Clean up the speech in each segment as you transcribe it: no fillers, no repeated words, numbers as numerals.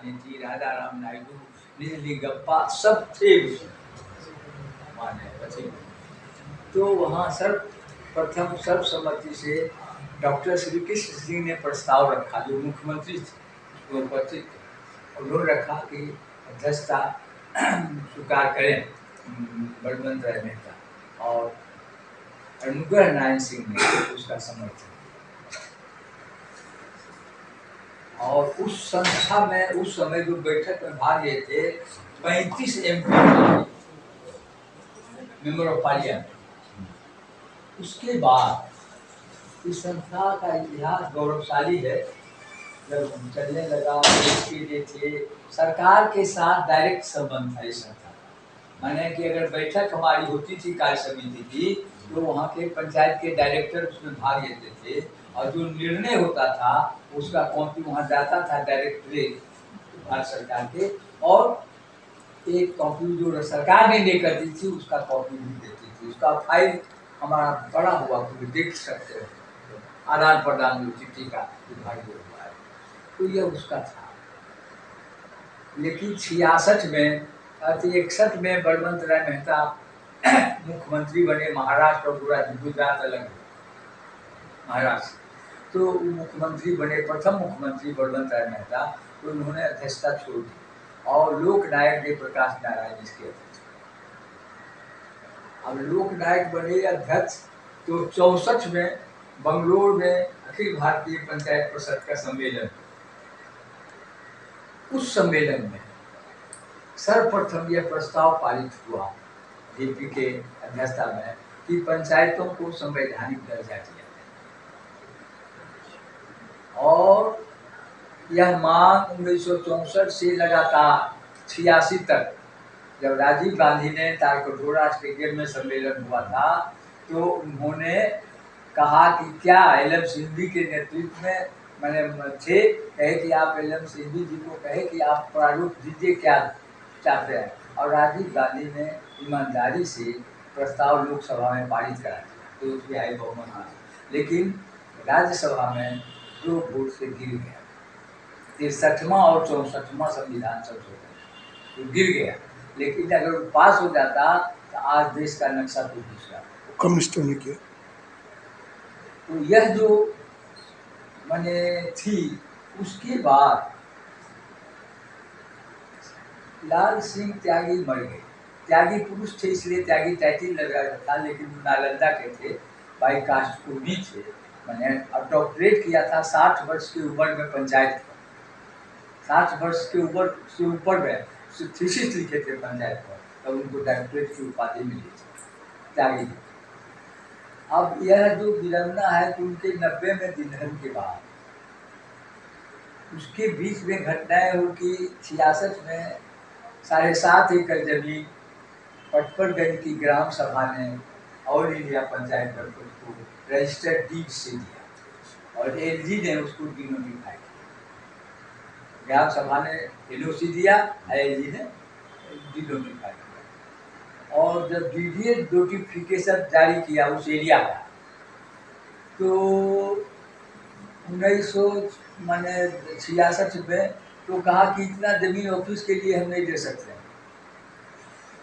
रानी थी, राजा राम नायडू, निजलिंगप्पा सब थे उसमें माने पश्चिम। तो वहाँ सर्वप्रथम सर्वसम्मति से डॉक्टर श्री कृष्ण सिंह ने प्रस्ताव रखा, जो मुख्यमंत्री थे वो उपस्थित थे, उन्होंने रखा कि अध्यक्षता स्वीकार करें बलवंत राय मेहता, और अनुग्रह नारायण सिंह ने उसका समर्थन। और उस संस्था में उस समय जो बैठक में भाग लिए थे 35 MP मेंबर ऑफ पार्लियामेंट। उसके बाद इस संस्था का इतिहास गौरवशाली है। जब चलने लगा इसके लिए थे, सरकार के साथ डायरेक्ट संबंध था इस संस्था का। माने कि अगर बैठक हमारी होती थी कार्य समिति की, तो वहाँ के पंचायत के डायरेक्टर उसमें भाग लेते थे, और जो निर्णय होता था उसका कॉपी वहाँ जाता था डायरेक्टरेट भारत सरकार के, और एक कॉपी जो सरकार ने लेकर दी थी उसका कॉपी भी देती थी। उसका फाइल हमारा बड़ा हुआ, तो देख सकते हो, आदान प्रदान जो चिट्ठी का विभाग जो हुआ है, तो यह उसका था। लेकिन 66 में 61 में बलवंत राय मेहता मुख्यमंत्री बने, महाराष्ट्र और गुजरात अलग महाराष्ट्र, तो मुख्यमंत्री बने, प्रथम मुख्यमंत्री बलवंत राय मेहता, तो उन्होंने अध्यक्षता छोड़ दी और लोकनायक जयप्रकाश नारायण इसके अध्यक्ष। अब लोकनायक बने अध्यक्ष, तो 64 में बंगलोर में अखिल भारतीय पंचायत परिषद का सम्मेलन, उस सम्मेलन में सर्वप्रथम यह प्रस्ताव पारित हुआ जेपी के अध्यक्षता में कि पंचायतों को संवैधानिक दर्जा दिया जाए। और यह मांग 1964 से लगातार 86 तक, जब राजीव गांधी ने तालकटोरा स्टेडियम में सम्मेलन हुआ था, तो उन्होंने कहा कि क्या एलएम सिंघवी के नेतृत्व में मैंने थे, कहे कि आप एलएम सिंघवी जी को कहे कि आप प्रारूप दीजिए क्या चाहते हैं, और राजीव गांधी ने ईमानदारी से प्रस्ताव लोकसभा में पारित करा दिया, तो उसकी आई बहुमत था। लेकिन राज्यसभा में 2 वोट से गिर गया। 63वां और 64वां संविधान संशोधन तो गिर गया, लेकिन अगर पास हो जाता तो आज देश का नक्शा तो दूसरा। कम्युनिस्टों ने किया। तो यह जो मैंने थी, उसके बाद लाल सिंह त्यागी मर गए। त्यागी पुरुष थे इसलिए त्यागी टाइटिल लगा था, लेकिन नालंदा के थे, बाई कास्ट कुर्मी थे। मैंने डॉक्टरेट किया था 60 वर्ष की उम्र में पंचायत, 60 वर्ष के ऊपर में थीसिस लिखे थे पंचायत पर, तब उनको डॉक्टरेट की उपाधि मिली थी त्यागी। अब यह जो विडम्बना है कि उनके 90 में निधन के बाद उसके बीच में घटनाएं हो कि 66 में 7.5 एकड़ जमीन पटपरगंज की ग्राम सभा ने ऑल इंडिया पंचायत परिषद को रजिस्टर्ड डीड से दिया, और एलजी ने उसको डिनोटिफाई किया। ग्राम सभा ने एनओसी दिया, एलजी ने डिनोटिफाई किया। और जब डीडीए नोटिफिकेशन जारी किया उस एरिया का, तो 1966 में तो कहा कि इतना जमीन ऑफिस के लिए हम नहीं दे सकते।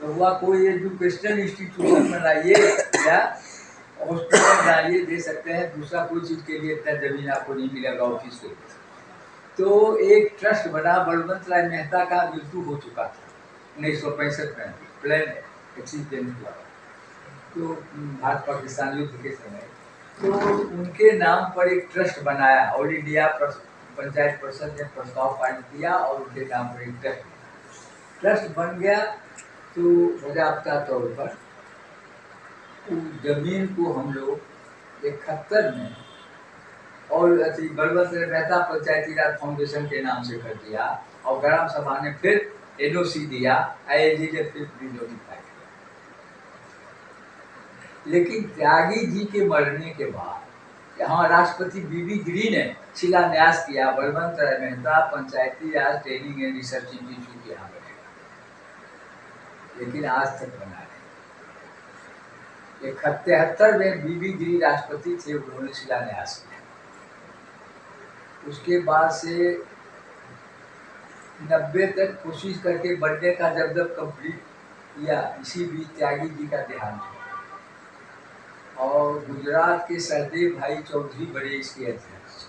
तो हुआ कोई एजुकेशनल इंस्टीट्यूशन बनाइए या हॉस्पिटल बनाइए, दे सकते हैं, दूसरा कोई चीज़ के लिए इतना जमीन आपको नहीं मिलेगा ऑफिस के लिए। तो एक ट्रस्ट बना, बलवंत राय मेहता का मृत्यु हो चुका था 1965 में, प्लान एक्सीडेंट हुआ, तो भारत पाकिस्तान युद्ध के समय, तो उनके नाम पर एक ट्रस्ट बनाया, ऑल इंडिया पंचायत परिषद ने प्रस्ताव पारित किया और उनके नाम पर एक ट्रस्ट बन गया। तो बाज़ाब्ता तौर पर उस जमीन को हम लोग 71 में और बलवंत राय मेहता पंचायती राज फाउंडेशन के नाम से कर दिया, और ग्राम सभा ने फिर एनओसी दिया, आईएलजी ने फिर डिनोटिफाई किया। लेकिन त्यागी जी के मरने के बाद यहाँ राष्ट्रपति बीबी गिरी ने शिलान्यास किया, बलवंत राय मेहता पंचायती राज ट्रेनिंग एंड रिसर्च इंस्टीट्यूट यहाँ बनेगा, लेकिन आज तक बना नहीं। 71 में बीबी गिरी राष्ट्रपति थे, उन्होंने शिलान्यास किया। उसके बाद से 90 तक कोशिश करके बनने का जब कंप्लीट किया, इसी बीच त्यागी जी का देहांत हुआ। और गुजरात के सहदेव भाई चौधरी बड़े इसके अध्यक्ष।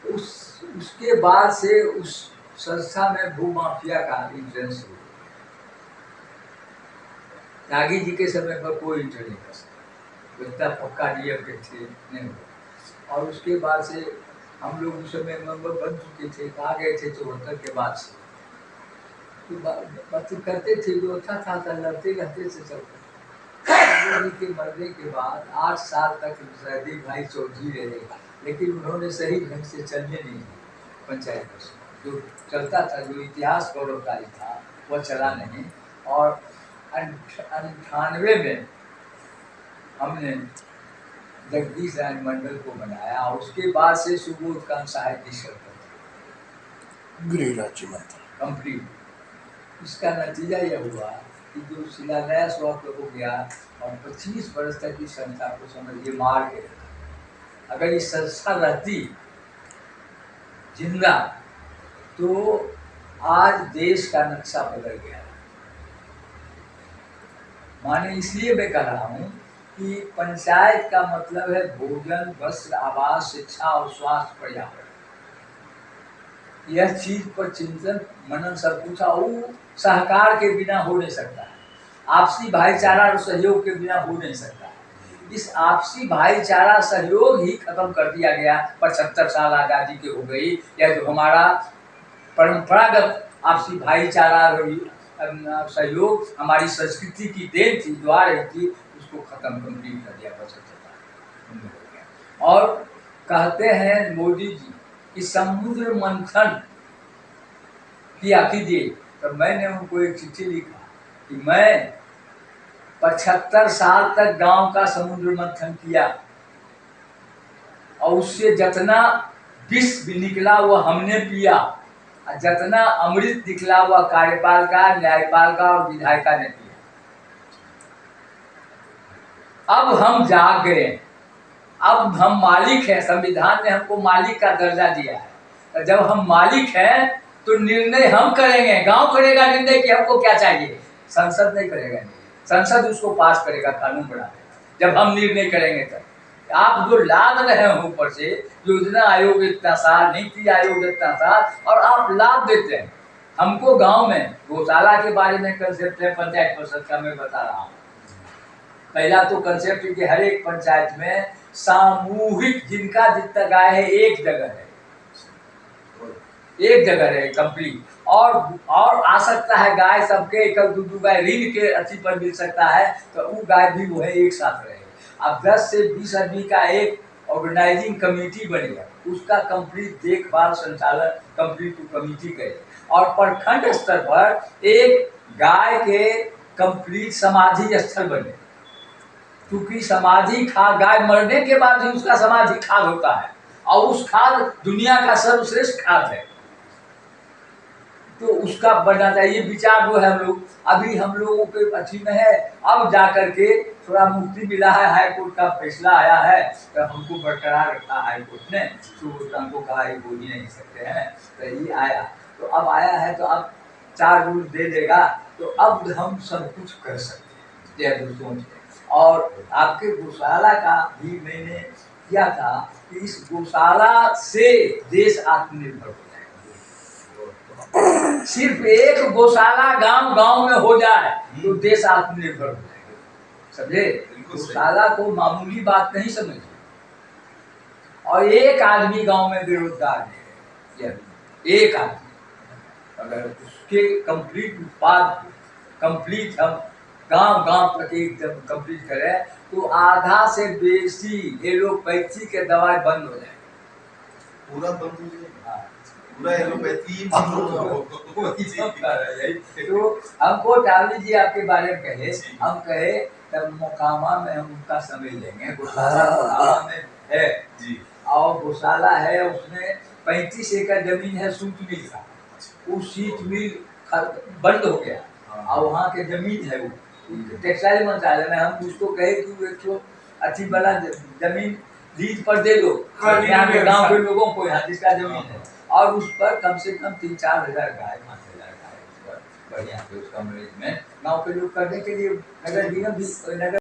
उसके बाद से उस संस्था में भूमाफिया का इंफ्लुएंस हुआ। त्यागी जी के समय पर कोई इंटर नहीं कर सकता, इतना पक्का नियम के थे नहीं हुआ। और उसके बाद से हम लोग उस समय मेंबर बन चुके थे, कहा गए थे 74 के बाद से, तो बात करते थे, जो अच्छा था लड़ते रहते थे सब। के मरने के बाद 8 साल तक सहदेव भाई चौधरी रहे, लेकिन उन्होंने सही ढंग से चलने नहीं दिया पंचायत को। जो चलता था, जो इतिहास गौरवकारी था, वह चला नहीं। और 98 में हमने जगदीश नारायण मंडल को बनाया, और उसके बाद से सुबोध कांत साहब की सरकार गृह राज्य मंत्री कंप्लीट। इसका नतीजा यह हुआ कि जो शिलान्यास वक्त हो गया और 25 वर्ष तक इस संस्था को समझिए मार के रखा। अगर इस संस्था रहती जिंदा तो आज देश का नक्शा बदल गया। माने इसलिए मैं कह रहा हूँ कि पंचायत का मतलब है भोजन, वस्त्र, आवास, शिक्षा और स्वास्थ्य, पर्यावरण। यह चीज पर चिंतन मनन सब कुछ और सहकार के बिना हो नहीं सकता है। आपसी भाईचारा और सहयोग के बिना हो नहीं सकता है। इस आपसी भाईचारा सहयोग ही खत्म कर दिया गया। 75 साल आज़ादी के हो गई, या जो हमारा परंपरागत आपसी भाईचारा सहयोग हमारी संस्कृति की देन थी, जो आ रही थी, उसको खत्म कंप्लीट कर दिया 75 साल। और कहते हैं मोदी जी कि समुद्र मंथन किया कीजिए, तो मैंने उनको एक चिट्ठी लिखा कि मैं 75 साल तक गांव का समुद्र मंथन किया, और उससे जितना विष भी निकला वो हमने पिया, और जितना अमृत निकला वह कार्यपालिका, न्यायपालिका और विधायिका ने पिया। अब हम जाग गए, अब हम मालिक हैं। संविधान ने हमको मालिक का दर्जा दिया है। जब हम मालिक हैं तो निर्णय हम करेंगे। गांव करेगा निर्णय कि हमको क्या चाहिए, संसद नहीं करेगा। संसद उसको पास करेगा, कानून बना देगा। जब हम निर्णय करेंगे तब आप जो लाद रहे हो ऊपर से, योजना आयोग इतना साल, नीति आयोग इतना साल, और आप लाद देते हैं। हमको गांव में गौशाला के बारे में कंसेप्ट है, पंचायत परिषद का मैं बता रहा हूँ। पहला तो कंसेप्ट है कि हर एक पंचायत में सामूहिक, जिनका जितना गाय है एक जगह है, एक जगह है कंप्लीट। और आ सकता है गाय सबके एक दो गाय ऋण के अच्छी पर मिल सकता है, तो वो गाय भी वो है एक साथ रहे। अब 10 से 20 आदमी का एक ऑर्गेनाइजिंग कमेटी बनेगा, उसका कंप्लीट देखभाल संचालन कंप्लीट कमेटी करे। और प्रखंड स्तर पर एक गाय के कंप्लीट समाधि स्थल बने, क्योंकि समाधि खाद, गाय मरने के बाद ही उसका समाधि खाद होता है, और उस खाद दुनिया का सर्वश्रेष्ठ खाद है, तो उसका बनना चाहिए। विचार जो है हम लोगों के अच्छी में है। अब जाकर के थोड़ा मुक्ति मिला है, हाई कोर्ट का फैसला आया है, तो हमको बरकरार रखा हाई कोर्ट ने, तो हमको कहा ये बोल ही नहीं सकते हैं, तो ये आया। तो अब आया है तो अब 4 रूल दे देगा, तो अब हम सब कुछ कर सकते हैं सोच। और आपके गौशाला का भी मैंने किया था कि इस गौशाला से देश आत्मनिर्भर हो जाए। सिर्फ एक गौशाला गांव गांव में हो जाए तो देश आत्मनिर्भर हो जाएगा, समझे। गौशाला को मामूली बात नहीं समझिए। और एक आदमी गांव में बेरोजगार है, एक आदमी, अगर उसके कंप्लीट उत्पाद कंप्लीट हम गांव गांव प्रत्येक जब कंप्लीट करें, तो आधा से बेसी एलोपैथी के दवाई बंद हो जाए, पूरा बंद हो जाए। हाँ। पूरा एलोपैथी तो हमको टाली जी आपके बारे में कहे, हम कहे तब मोकामा में हम उनका समय लेंगे। गौशाला मोकामा में है जी, और गौशाला है, उसमें 35 एकड़ जमीन है, सूत मिल का। वो सीट मिल बंद हो गया, और वहाँ के जमीन है वो टेक्सटाइल मंत्रालय में। हम उसको कहे कि एक तो अच्छी वाला जमीन लीज पर दे दो यहाँ के गांव के लोगों को, यहाँ जिसका जमीन है, और उस पर कम से कम 3-4 हजार गाय 5 हजार गाय उस पर बढ़िया से उसका मैनेजमेंट गाँव के लोग करने के लिए नगर निगम भी नगर